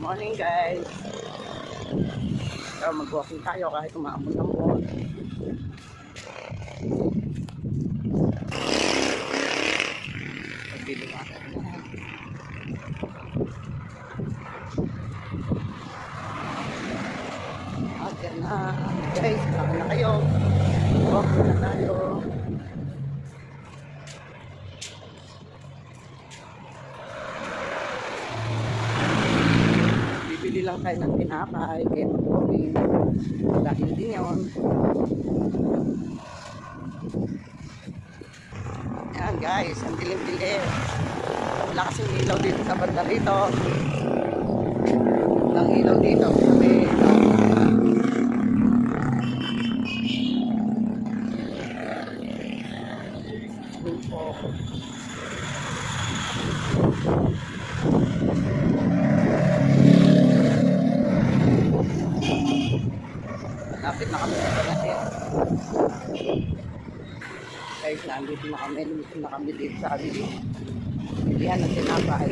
Morning guys. So, mag-walking tayo kahit umaamon ng buwan. Magbili nga tayo. Okay na. Guys, saka na kayo. Walking na tayo. Bibili lang tayo ng tinapay. Kaya mag-walking. Dahil din yun. Yan guys, ang dilim-dilim. Wala kasing ilaw dito sa banda rito. Walang ilaw dito. Sabi, lapit na kami sa panasin. Guys, nandito na kami. Nandito na kami dito sa amin. Bilihan ng tinapay.